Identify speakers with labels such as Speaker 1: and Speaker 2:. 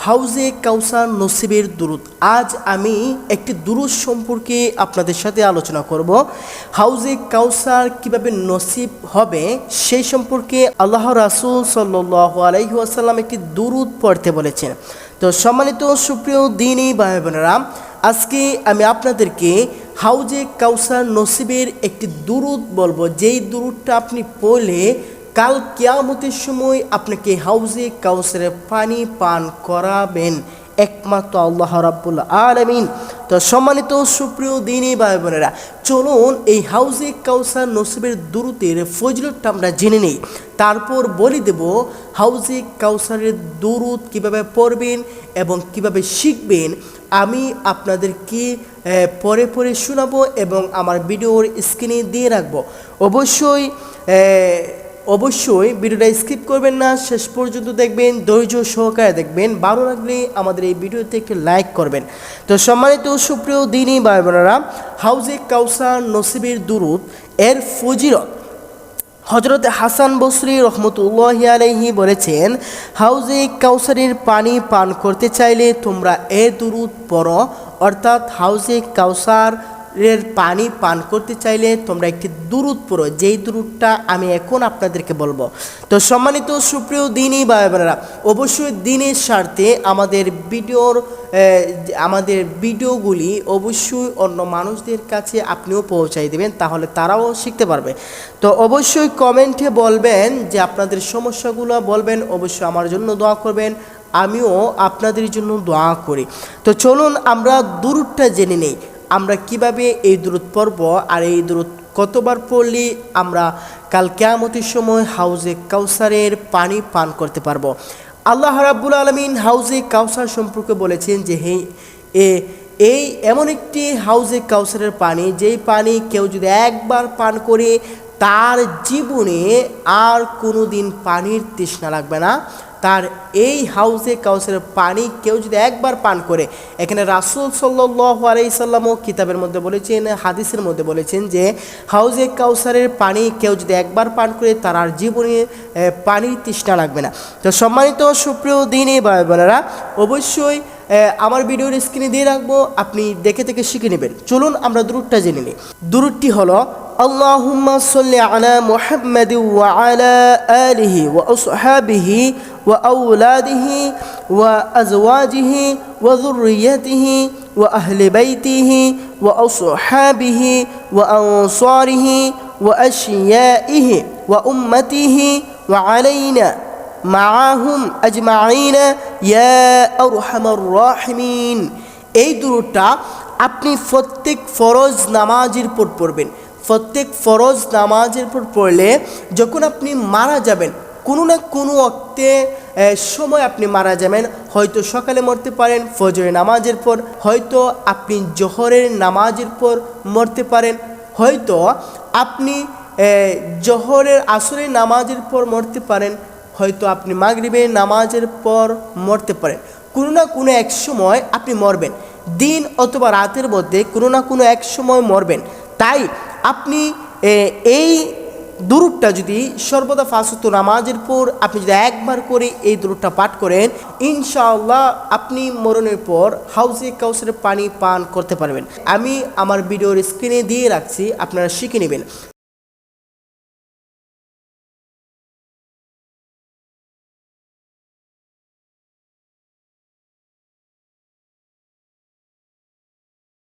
Speaker 1: হাউজে কাউসার নসিবের দুরুদ। আজ আমি একটি দুরুদ সম্পর্কে আপনাদের সাথে আলোচনা করব। হাউজে কাউসার কিভাবে নসিব হবে সেই সম্পর্কে আল্লাহ রাসূল সাল্লাল্লাহু আলাইহি ওয়াসাল্লাম একটি দুরুদ পড়তে বলেছেন। তো সম্মানিত সুপ্রিয় দ্বীনী ভাই বোনেরা, আজকে আমি আপনাদেরকে হাউজে কাউসার নসিবের একটি দুরুদ বলবো, যেই দুরুদটা আপনি পড়লে কাল কিয়ামতের সময় আপনাকে হাউজে কাউসারের পানি পান করাবেন একমাত্র আল্লাহ রাব্বুল আলামিন। তো সম্মানিত সুপ্রিয় দ্বীনী ভাই বোনেরা, চলুন এই হাউজে কাউসার নসিবের দুরুদের ফজিলতটা আমরা জেনে নেই, তারপর বলে দেব হাউজে কাউসারের দুরুদ কিভাবে পড়বেন এবং কিভাবে শিখবেন। আমি আপনাদেরকে পরে পরে শোনাবো এবং আমার ভিডিওর স্ক্রিনে দিয়ে রাখবো। অবশ্যই ভিডিওটা স্কিপ করবেন না, শেষ পর্যন্ত দেখবেন, ধৈর্য সহকারে দেখবেন। ভালো লাগলে আমাদের এই ভিডিওতে একটি লাইক করবেন। তো সম্মানিত সুপ্রিয় দ্বীনী ভাই বোনেরা, হাউজে কাউসার নসিবের দুরুদ এর ফজিলত হযরত হাসান বসরি রহমতুল্লাহি আলাইহি বলেছেন, হাউজে কাউসারের পানি পান করতে চাইলে তোমরা এ দুরুদ পড়ো। অর্থাৎ হাউজে কাউসারের পানি পান করতে চাইলে তোমরা একটি দুরুদ পড়ো, যেই দুরুদটা আমি এখন আপনাদেরকে বলবো। তো সম্মানিত সুপ্রিয় দ্বীনী ভাই বোনেরা, অবশ্যই দ্বীনের স্বার্থে আমাদের ভিডিওগুলি অবশ্যই অন্য মানুষদের কাছে আপনিও পৌঁছাই দেবেন, তাহলে তারাও শিখতে পারবে। তো অবশ্যই কমেন্টে বলবেন যে আপনাদের সমস্যাগুলো বলবেন, অবশ্যই আমার জন্য দোয়া করবেন, আমিও আপনাদের জন্য দোয়া করি। তো চলুন আমরা দুরুদটা জেনে নেই, আমরা কিভাবে এই দুরুদ পড়ব আর এই দুরুদ কতবার পড়লে আমরা কাল কিয়ামতের সময় হাউজে কাউসারের পানি পান করতে পারবো। আল্লাহ রাব্বুল আলামিন হাউজে কাউসার সম্পর্কে বলেছেন যে এই এমন একটি হাউজে কাউসারের পানি, যেই পানি কেউ যদি একবার পান করে তার জীবনে আর কোনো দিন পানির তৃষ্ণা লাগবে না। তার এই হাউজে কাউসারের পানি কেউ যদি একবার পান করে, এখানে রাসূল সাল্লাল্লাহু আলাইহি সাল্লামও কিতাবের মধ্যে বলেছেন, হাদিসের মধ্যে বলেছেন যে হাউজে কাউসারের পানি কেউ যদি একবার পান করে তার আর জীবনে পানির তৃষ্ণা লাগবে না। তো সম্মানিত সুপ্রিয় দ্বীনী ভাই বোনেরা, অবশ্যই আমার ভিডিওর স্ক্রিনে দিয়ে রাখবো, আপনি দেখে দেখে শিখে নেবেন। চলুন আমরা দুরুদটা জেনে নিই। দুরুদটি হলো, আল্লাহুম্মা সাল্লি আলা মুহাম্মাদিন ওয়া আলা আলিহি ওয়া আসহাবিহি ওয়া আওলাদিহি ওয়া আজওয়াজিহি ওয়া যুররিয়াতিহি ওয়া আহলি বাইতিহি ওয়া আসহাবিহি ওয়া আনসারিহি ওয়া আশিয়াইহি ওয়া উম্মতিহি ওয়া আলাইনা মাআহুম আজমাইনা ইয়া আরহামার রাহিমিন। এই দুরুদটা আপনি প্রত্যেক ফরজ নামাজের পর পড়বেন। প্রত্যেক ফরজ নামাজের পর পড়লে যখন আপনি মারা যাবেন, কোনো না কোনো ওয়াক্তে সময় আপনি মারা যাবেন, হয়তো সকালে মরতে পারেন ফজরের নামাজের পর, হয়তো আপনি জোহরের নামাজের পর মরতে পারেন, হয়তো আপনি জোহরের আসরের নামাজের পর মরতে পারেন, হয়তো আপনি মাগরিবের নামাজের পর মরতে পারেন। কোনো না কোনো এক সময় আপনি মরবেন, দিন অথবা রাতের মধ্যে কোনো না কোনো এক সময় মরবেন। তাই আপনি এই দুরুদটা যদি সর্বদা 5 ওয়াক্ত নামাজের পর আপনি যদি একবার করে এই দুরুদটা পাঠ করেন, ইনশাআল্লাহ আপনি মরণের পর হাউজে কাউসারের পানি পান করতে পারবেন। আমি আমার ভিডিওর স্ক্রিনে দিয়ে রাখছি, আপনারা শিখে নেবেন।